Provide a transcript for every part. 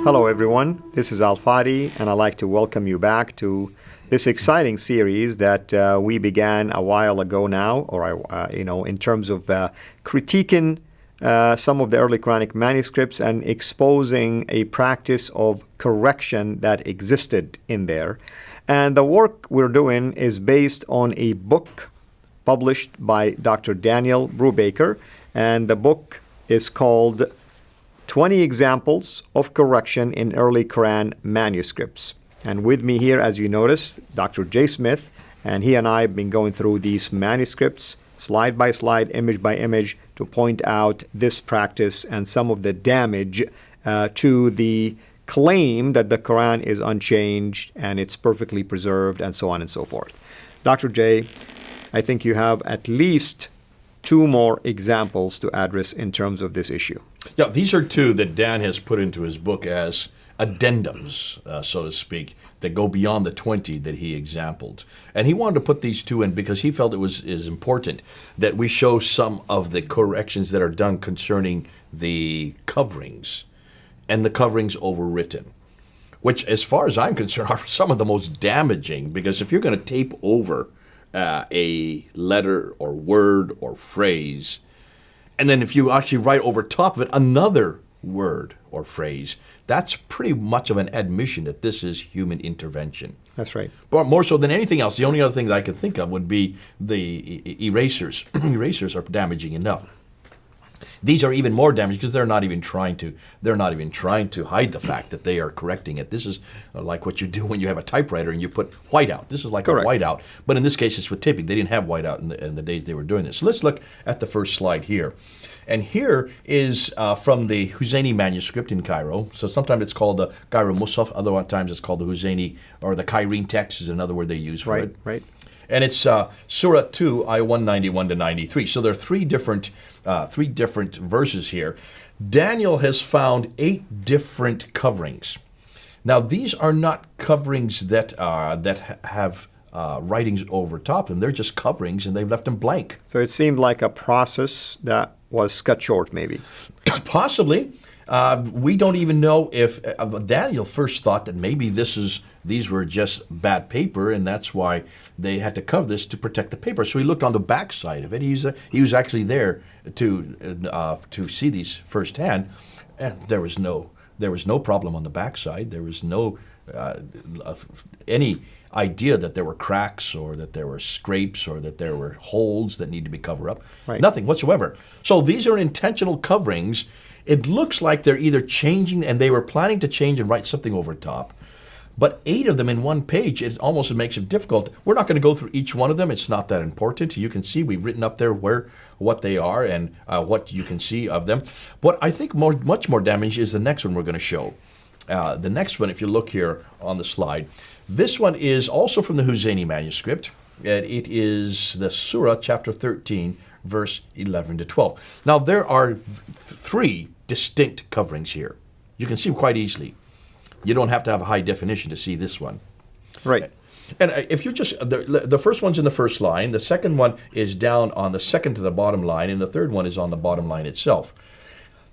Hello everyone, this is Fadi, and I'd like to welcome you back to this exciting series that we began a while ago now, or in terms of critiquing some of the early Quranic manuscripts and exposing a practice of correction that existed in there. And the work we're doing is based on a book published by Dr. Brubaker, and the book is called 20 Examples of Correction in Early Quran Manuscripts. And with me here, as you notice, Dr. J. Smith, and he and I have been going through these manuscripts slide by slide, image by image, to point out this practice and some of the damage to the claim that the Quran is unchanged and it's perfectly preserved, and so on and so forth. Dr. J., I think you have at least two more examples to address in terms of this issue. Yeah, these are two that Dan has put into his book as addendums, so to speak, that go beyond the 20 that he exampled. And he wanted to put these two in because he felt is important that we show some of the corrections that are done concerning the coverings and the coverings overwritten, which, as far as I'm concerned, are some of the most damaging, because if you're going to tape over a letter or word or phrase, and then if you actually write over top of it another word or phrase, that's pretty much of an admission that this is human intervention. That's right. But more so than anything else, the only other thing that I could think of would be the erasers. Erasers are damaging enough. These are even more damaging because they're not even trying to hide the fact that they are correcting it. This is like what you do when you have a typewriter and you put whiteout. This is like Correct. a whiteout, but in this case it's with taping. They didn't have whiteout in the days they were doing this. So let's look at the first slide here. And here is from the Husseini manuscript in Cairo. So sometimes it's called the Cairo Musaf, other times it's called the Husseini, or the Cairene text is another word they use for it. Right. And it's Surah 2, ayah 191 to 93. So there are three different verses here. Daniel has found 8 different coverings. Now, these are not coverings that have writings over top of them. They're just coverings, and they've left them blank. So it seemed like a process that was cut short, maybe. Possibly. We don't even know if Daniel first thought that maybe these were just bad paper, and that's why they had to cover this to protect the paper. So he looked on the back side of it. He was actually there to see these firsthand, and there was no problem on the back side. There was no any idea that there were cracks or that there were scrapes or that there were holes that need to be covered up. Right. Nothing whatsoever. So these are intentional coverings. It looks like they're either changing, and they were planning to change and write something over top. But 8 of them in one page, it almost makes it difficult. We're not going to go through each one of them. It's not that important. You can see we've written up there what they are and what you can see of them. What I think much more damaging is the next one we're going to show. The next one, if you look here on the slide, this one is also from the Husseini manuscript. It is the Surah chapter 13, verse 11 to 12. Now, there are 3 distinct coverings here. You can see quite easily. You don't have to have a high definition to see this one. Right. And if you just, the first one's in the first line, the second one is down on the second to the bottom line, and the third one is on the bottom line itself.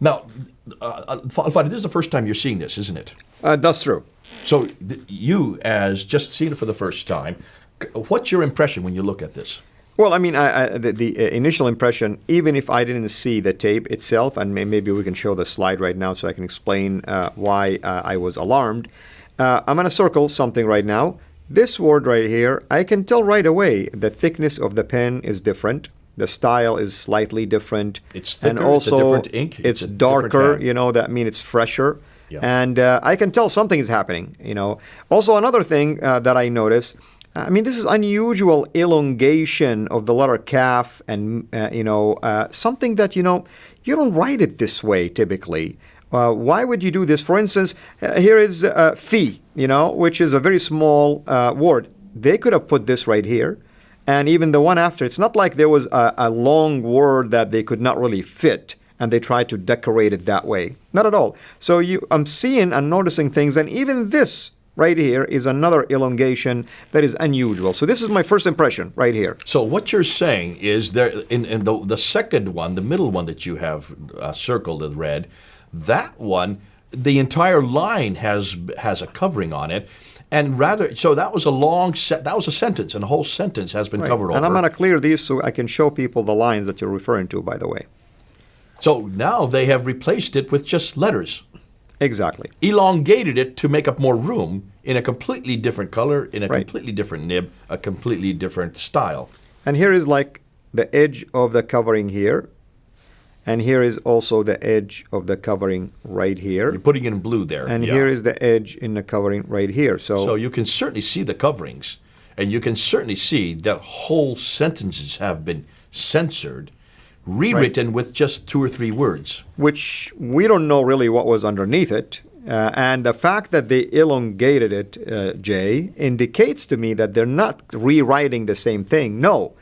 Now, Fadi, this is the first time you're seeing this, isn't it? That's true. So you, as just seeing it for the first time, what's your impression when you look at this? Well, I mean, the initial impression, even if I didn't see the tape itself, and maybe we can show the slide right now so I can explain why I was alarmed. I'm going to circle something right now. This word right here, I can tell right away the thickness of the pen is different. The style is slightly different. It's thicker, and also it's a different ink. It's darker, that means it's fresher. Yeah. And I can tell something is happening, Also, another thing that I notice, this is unusual elongation of the letter kaf, and, something that, you don't write it this way typically. Why would you do this? For instance, here is fi, which is a very small word. They could have put this right here. And even the one after, it's not like there was a long word that they could not really fit, and they tried to decorate it that way. Not at all. So I'm seeing and noticing things, and even this right here is another elongation that is unusual. So this is my first impression right here. So what you're saying is there in the second one, the middle one that you have circled in red, that one the entire line has a covering on it. And so that was that was a sentence, and a whole sentence has been covered over. And I'm going to clear these so I can show people the lines that you're referring to, by the way. So now they have replaced it with just letters. Exactly. Elongated it to make up more room in a completely different color, in a completely different nib, a completely different style. And here is like the edge of the covering here. And here is also the edge of the covering right here. You're putting it in blue there. And here is the edge in the covering right here. So you can certainly see the coverings. And you can certainly see that whole sentences have been censored, rewritten with just 2 or 3 words. Which we don't know really what was underneath it. And the fact that they elongated it, Jay, indicates to me that they're not rewriting the same thing. No.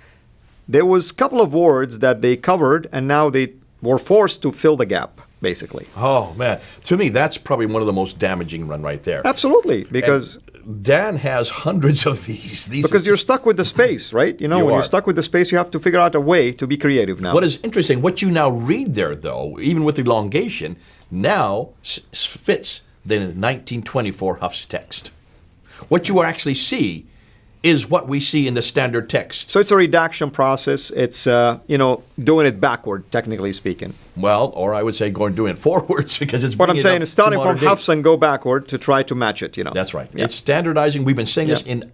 There was a couple of words that they covered, and now they were forced to fill the gap, basically. Oh, man. To me, that's probably one of the most damaging run right there. Absolutely, because Dan has hundreds of these. Because you're stuck with the space, right? When you're stuck with the space, you have to figure out a way to be creative now. What is interesting, what you now read there, though, even with elongation, now fits the 1924 Huff's text. What you actually see is what we see in the standard text. So it's a redaction process. It's, doing it backward, technically speaking. Well, or I would say doing it forwards, because it's what I'm saying is starting from Huff's and go backward to try to match it, That's right. Yeah. It's standardizing. We've been saying this in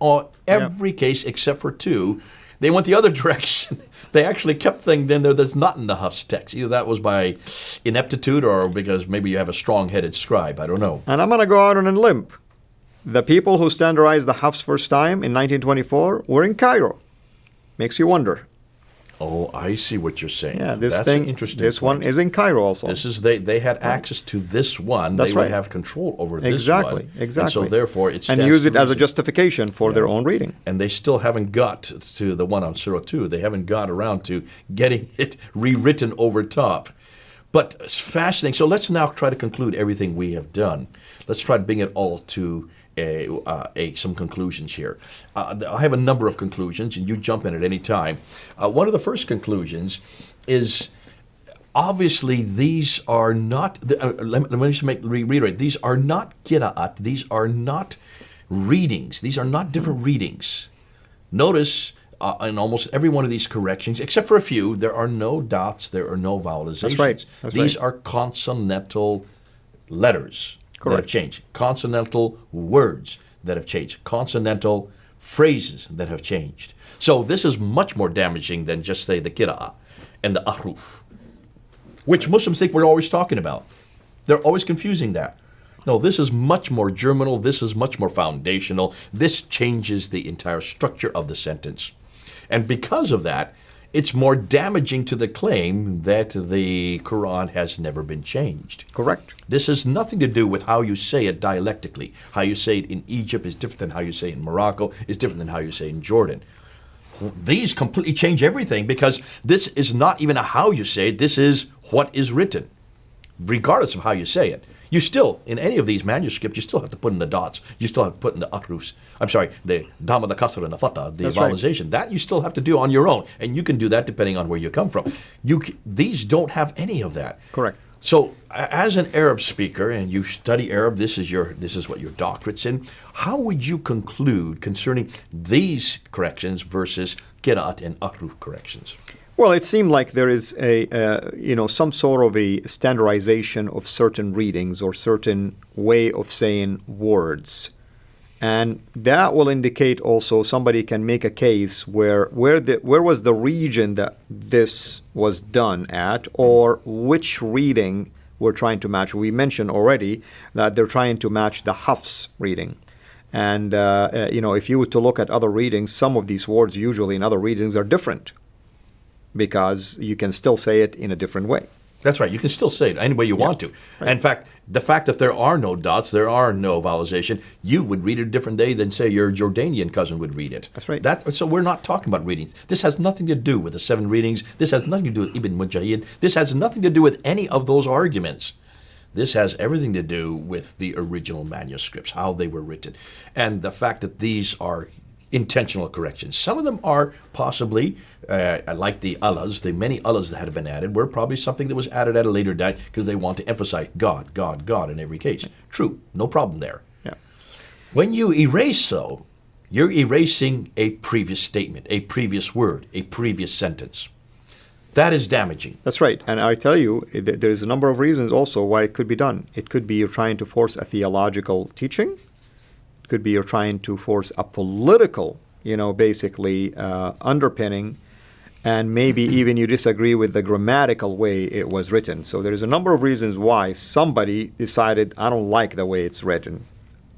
every case except for 2. They went the other direction. They actually kept things in there that's not in the Huff's text. Either that was by ineptitude or because maybe you have a strong-headed scribe. I don't know. And I'm going to go out on a limb. The people who standardized the Huff's first time in 1924 were in Cairo. Makes you wonder. Oh, I see what you're saying. Yeah, That's an interesting This point. one is in Cairo also. This is they had access to this one. That's they would right. have control over this Exactly, one. exactly. And so therefore it stands and use to it as a reason. justification for their own reading. And they still haven't got to the one on CIRA 2. They haven't got around to getting it rewritten over top. But it's fascinating. So let's now try to conclude everything we have done. Let's try to bring it all to some conclusions here. I have a number of conclusions, and you jump in at any time. One of the first conclusions is obviously these are not. Let me just reiterate. These are not qira'at. These are not readings. These are not different readings. Notice in almost every one of these corrections, except for a few, there are no dots. There are no vowelizations. That's right. These are consonantal letters. Correct. That have changed. Consonantal words that have changed. Consonantal phrases that have changed. So this is much more damaging than just, say, the qira'ah and the ahruf, which Muslims think we're always talking about. They're always confusing that. No, this is much more germinal. This is much more foundational. This changes the entire structure of the sentence. And because of that, it's more damaging to the claim that the Qur'an has never been changed. Correct. This has nothing to do with how you say it dialectically. How you say it in Egypt is different than how you say it in Morocco, is different than how you say it in Jordan. These completely change everything because this is not even a how you say it, this is what is written, regardless of how you say it. You still, in any of these manuscripts, you still have to put in the dots. You still have to put in the ahrufs. I'm sorry, the dhamma, the kasra, and the fatha, the vowelization. Right. That you still have to do on your own. And you can do that depending on where you come from. These don't have any of that. Correct. So as an Arab speaker, and you study Arab, this is what your doctorate's in, how would you conclude concerning these corrections versus qira'at and ahruf corrections? Well, it seemed like there is some sort of a standardization of certain readings or certain way of saying words. And that will indicate also somebody can make a case where was the region that this was done at, or which reading we're trying to match. We mentioned already that they're trying to match the Hafs reading. And, if you were to look at other readings, some of these words usually in other readings are different, because you can still say it in a different way. That's right. You can still say it any way you want to. Right. In fact, the fact that there are no dots, there are no vowelization, you would read it a different day than, say, your Jordanian cousin would read it. That's right. So we're not talking about readings. This has nothing to do with the 7 readings. This has nothing to do with Ibn Mujahid. This has nothing to do with any of those arguments. This has everything to do with the original manuscripts, how they were written. And the fact that these are intentional corrections. Some of them are possibly, like the Allahs, the many Allahs that had been added, were probably something that was added at a later date because they want to emphasize God, God, God in every case. True, no problem there. Yeah. When you erase, though, you're erasing a previous statement, a previous word, a previous sentence. That is damaging. That's right. And I tell you, there's a number of reasons also why it could be done. It could be you're trying to force a theological teaching. It could be you're trying to force a political, basically underpinning. And maybe even you disagree with the grammatical way it was written. So there's a number of reasons why somebody decided, I don't like the way it's written.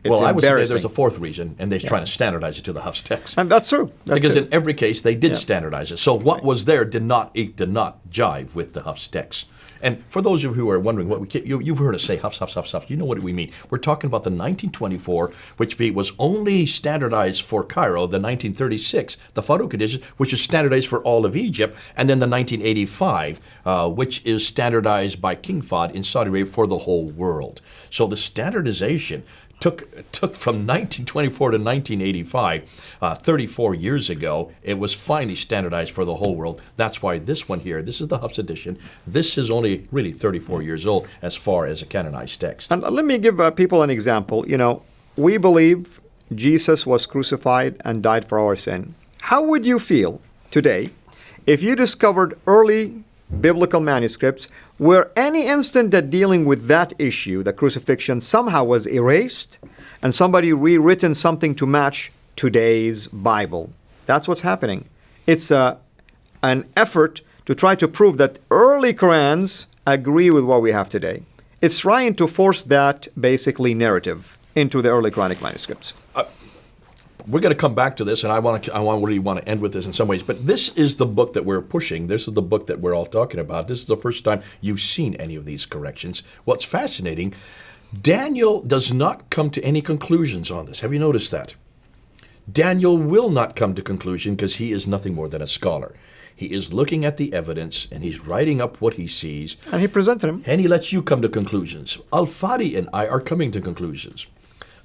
It's I would say embarrassing. there's a fourth reason, and they're trying to standardize it to the Huff's text. And that's true. Because in every case, they did standardize it. So what was there did not jive with the Huff's text. And for those of you who are wondering, you've heard us say Huffs, Huffs, Huffs, Huffs. You know what we mean. We're talking about the 1924, which was only standardized for Cairo, the 1936, the Farouk edition, which is standardized for all of Egypt, and then the 1985, which is standardized by King Fahd in Saudi Arabia for the whole world. So the standardization took from 1924 to 1985, 34 years ago. It was finally standardized for the whole world. That's why this one here, this is the Huff's edition. This is only really 34 years old as far as a canonized text. And let me give people an example. We believe Jesus was crucified and died for our sin. How would you feel today if you discovered early biblical manuscripts where any instant that dealing with that issue, the crucifixion, somehow was erased and somebody rewritten something to match today's Bible? That's what's happening. It's an effort to try to prove that early Qur'ans agree with what we have today. It's trying to force that basically narrative into the early Quranic manuscripts. We're going to come back to this, and I really want to end with this in some ways. But this is the book that we're pushing. This is the book that we're all talking about. This is the first time you've seen any of these corrections. What's fascinating, Daniel does not come to any conclusions on this. Have you noticed that? Daniel will not come to conclusion because he is nothing more than a scholar. He is looking at the evidence, and he's writing up what he sees. And he presented them. And he lets you come to conclusions. Al-Fadi and I are coming to conclusions.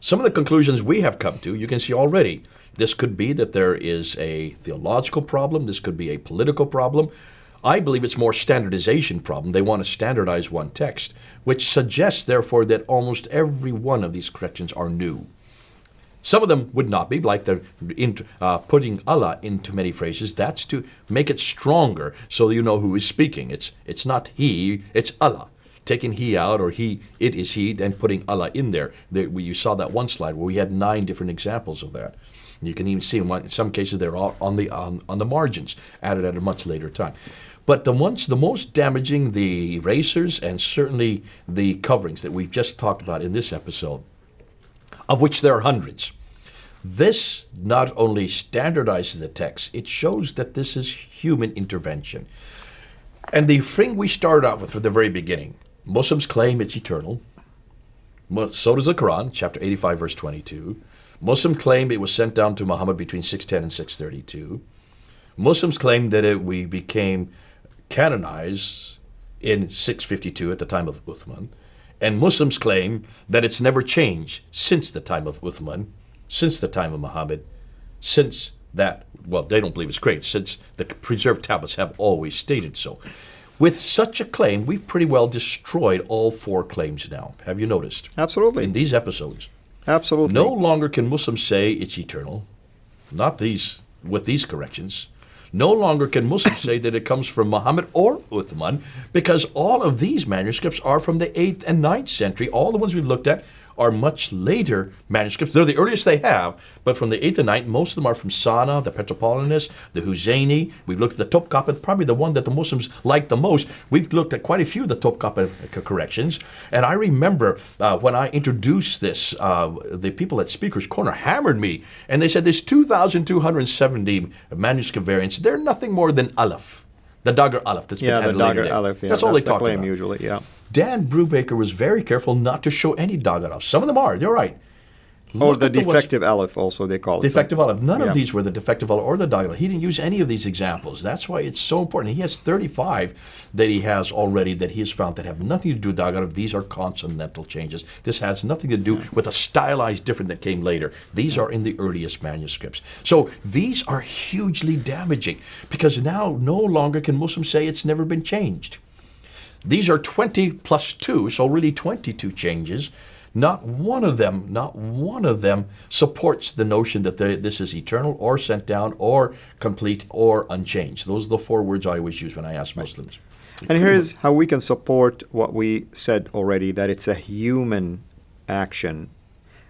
Some of the conclusions we have come to, you can see already. This could be that there is a theological problem. This could be a political problem. I believe it's more standardization problem. They want to standardize one text, which suggests, therefore, that almost every one of these corrections are new. Some of them would not be, like the putting Allah into many phrases. That's to make it stronger so you know who is speaking. It's not he, it's Allah. Taking he out, or it is he, then putting Allah in there. You saw that one slide where we had 9 different examples of that. You can even see in some cases they're all on the margins, added at a much later time. But the most damaging, the erasers and certainly the coverings that we've just talked about in this episode, of which there are hundreds. This not only standardizes the text, it shows that this is human intervention. And the thing we started out with from the very beginning, Muslims claim it's eternal. So does the Quran, chapter 85, verse 22. Muslims claim it was sent down to Muhammad between 610 and 632. Muslims claim that we became canonized in 652 at the time of Uthman. And Muslims claim that it's never changed since the time of Uthman, since the time of Muhammad, since that, well, they don't believe it's great, since the preserved tablets have always stated so. With such a claim, we've pretty well destroyed all 4 claims now. Have you noticed? Absolutely. In these episodes. Absolutely. No longer can Muslims say it's eternal, not with these corrections. No longer can Muslims say that it comes from Muhammad or Uthman, because all of these manuscripts are from the 8th and 9th century. All the ones we've looked at are much later manuscripts. They're the earliest they have, but from the 8th and 9th, most of them are from Sana, the Petropolitanus, the Husayni. We've looked at the Topkapi, probably the one that the Muslims like the most. We've looked at quite a few of the Topkapi corrections. And I remember when I introduced this, the people at Speaker's Corner hammered me, and they said there's 2,270 manuscript variants. They're nothing more than Aleph, the Dagger Aleph that's been added later. Aleph, yeah. That's all they talk claim about. Usually, yeah. Dan Brubaker was very careful not to show any Dagger Aleph. Some of them are, they're right. Or Look the at ones- defective aleph also they call it. Defective aleph. None Yeah. of these were the defective aleph or the diagonal. He didn't use any of these examples. That's why it's so important. He has 35 that he has already that he has found that have nothing to do with diagonal. These are consonantal changes. This has nothing to do with a stylized different that came later. These are in the earliest manuscripts. So these are hugely damaging because now no longer can Muslims say it's never been changed. These are 20 plus 2, so really 22 changes. Not one of them supports the notion that this is eternal or sent down or complete or unchanged. Those are the 4 words I always use when I ask Muslims. And here's how we can support what we said already, that it's a human action.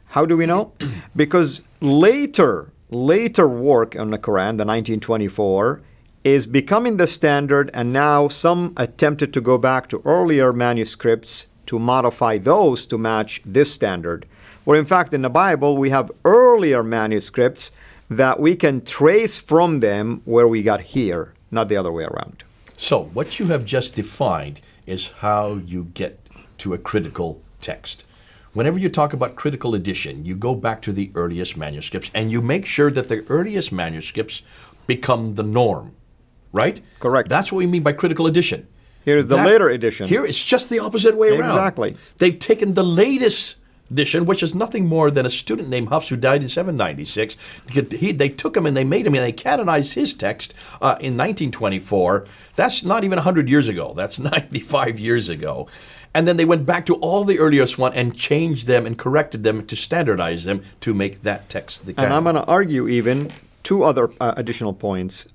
How do we know? Because later work on the Quran, the 1924, is becoming the standard, and now some attempted to go back to earlier manuscripts to modify those to match this standard. Where in fact in the Bible we have earlier manuscripts that we can trace from them where we got here, not the other way around. So what you have just defined is how you get to a critical text. Whenever you talk about critical edition, you go back to the earliest manuscripts and you make sure that the earliest manuscripts become the norm, right? Correct. That's what we mean by critical edition. Here's the later edition. Here it's just the opposite way around. Exactly. They've taken the latest edition, which is nothing more than a student named Hafs who died in 796. They took him and they made him and they canonized his text in 1924. That's not even 100 years ago. That's 95 years ago. And then they went back to all the earliest one and changed them and corrected them to standardize them to make that text the canon. And I'm going to argue even 2 other additional points.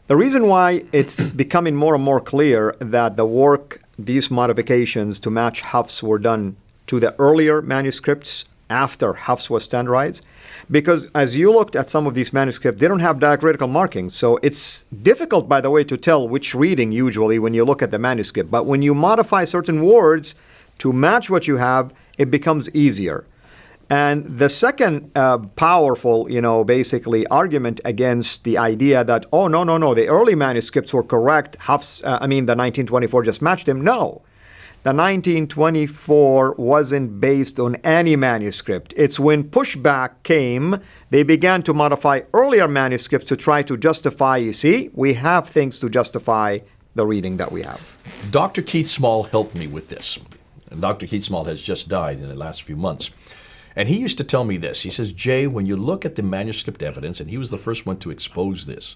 The reason why it's becoming more and more clear that the work, these modifications to match Hafs were done to the earlier manuscripts after Hafs was standardized, because as you looked at some of these manuscripts, they don't have diacritical markings. So it's difficult, by the way, to tell which reading usually when you look at the manuscript. But when you modify certain words to match what you have, it becomes easier. And the second powerful, basically argument against the idea that, oh, no, the early manuscripts were correct, the 1924 just matched them. No, the 1924 wasn't based on any manuscript. It's when pushback came, they began to modify earlier manuscripts to try to justify, you see, we have things to justify the reading that we have. Dr. Keith Small helped me with this. And Dr. Keith Small has just died in the last few months. And he used to tell me this. He says, Jay, when you look at the manuscript evidence, and he was the first one to expose this.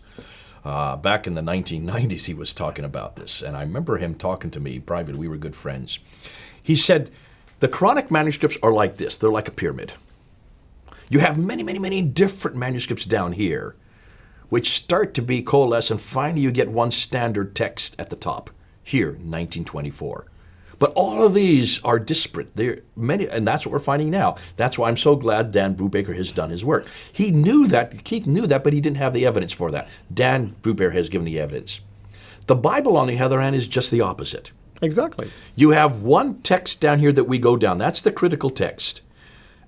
Back in the 1990s, he was talking about this. And I remember him talking to me privately. We were good friends. He said, the Quranic manuscripts are like this. They're like a pyramid. You have many, many, many different manuscripts down here, which start to be coalesced, and finally you get one standard text at the top, here, 1924. But all of these are disparate. They're many, and that's what we're finding now. That's why I'm so glad Dan Brubaker has done his work. He knew that, Keith knew that, but he didn't have the evidence for that. Dan Brubaker has given the evidence. The Bible, on the other hand, is just the opposite. Exactly. You have one text down here that we go down. That's the critical text.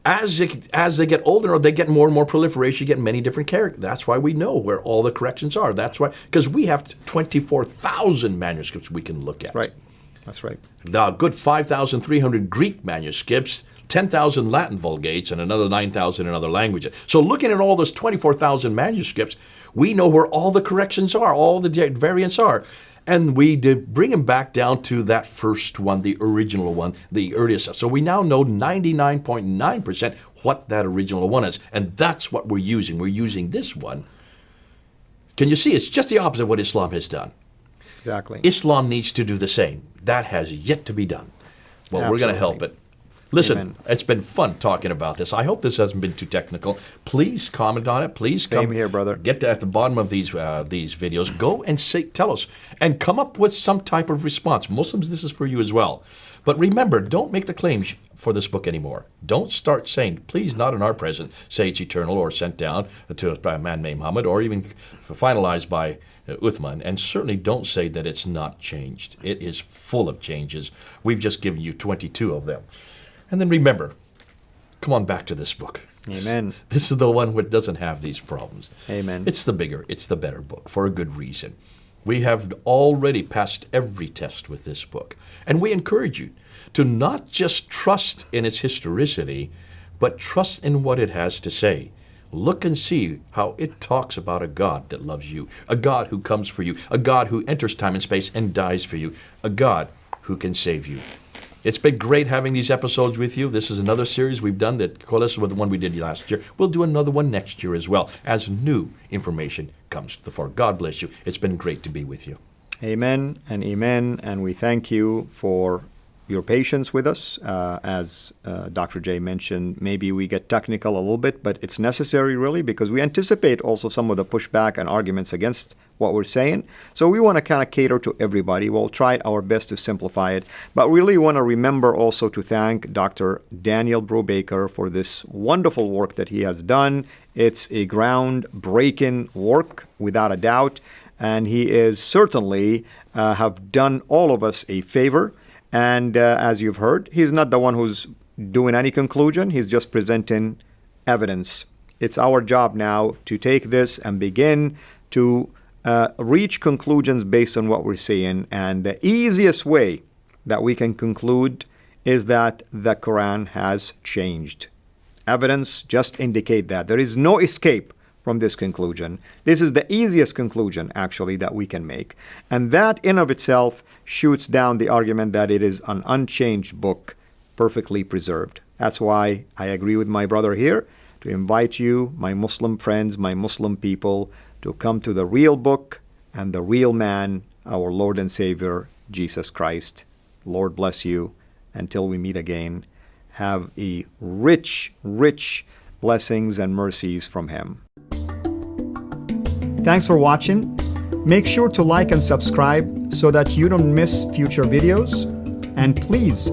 As they get older, or they get more and more proliferation, you get many different characters. That's why we know where all the corrections are. That's why, because we have 24,000 manuscripts we can look at. Right. That's right. The good 5,300 Greek manuscripts, 10,000 Latin Vulgates, and another 9,000 in other languages. So looking at all those 24,000 manuscripts, we know where all the corrections are, all the variants are. And we did bring them back down to that first one, the original one, the earliest. So we now know 99.9% what that original one is. And that's what we're using. We're using this one. Can you see? It's just the opposite of what Islam has done. Exactly. Islam needs to do the same. That has yet to be done. Well, Absolutely. We're going to help it. Listen, Amen. It's been fun talking about this. I hope this hasn't been too technical. Please comment on it. Please Same come here, brother. Get at the bottom of these videos. Go and tell us and come up with some type of response. Muslims, this is for you as well. But remember, don't make the claims for this book anymore. Don't start saying, please, not in our presence, say it's eternal or sent down by a man named Muhammad or even finalized by Uthman. And certainly don't say that it's not changed. It is full of changes. We've just given you 22 of them. And then remember, come on back to this book. Amen. This is the one that doesn't have these problems. Amen. It's the bigger, it's the better book for a good reason. We have already passed every test with this book. And we encourage you to not just trust in its historicity, but trust in what it has to say. Look and see how it talks about a God that loves you, a God who comes for you, a God who enters time and space and dies for you, a God who can save you. It's been great having these episodes with you. This is another series we've done that coalesces with the one we did last year. We'll do another one next year as well as new information comes to the fore. God bless you. It's been great to be with you. Amen and amen. And we thank you for your patience with us. As Dr. J mentioned, maybe we get technical a little bit, but it's necessary really because we anticipate also some of the pushback and arguments against what we're saying. So we want to kind of cater to everybody. We'll try our best to simplify it. But really want to remember also to thank Dr. Daniel Brubaker for this wonderful work that he has done. It's a groundbreaking work without a doubt. And he is certainly have done all of us a favor. And as you've heard, he's not the one who's doing any conclusion. He's just presenting evidence. It's our job now to take this and begin to reach conclusions based on what we're seeing. And the easiest way that we can conclude is that the Quran has changed. Evidence just indicate that. There is no escape from this conclusion. This is the easiest conclusion, actually, that we can make. And that in of itself shoots down the argument that it is an unchanged book, perfectly preserved. That's why I agree with my brother here to invite you, my Muslim friends, my Muslim people, to come to the real book and the real man, our Lord and Savior, Jesus Christ. Lord bless you. Until we meet again, have a rich, rich blessings and mercies from Him. Thanks for watching. Make sure to like and subscribe so that you don't miss future videos. And please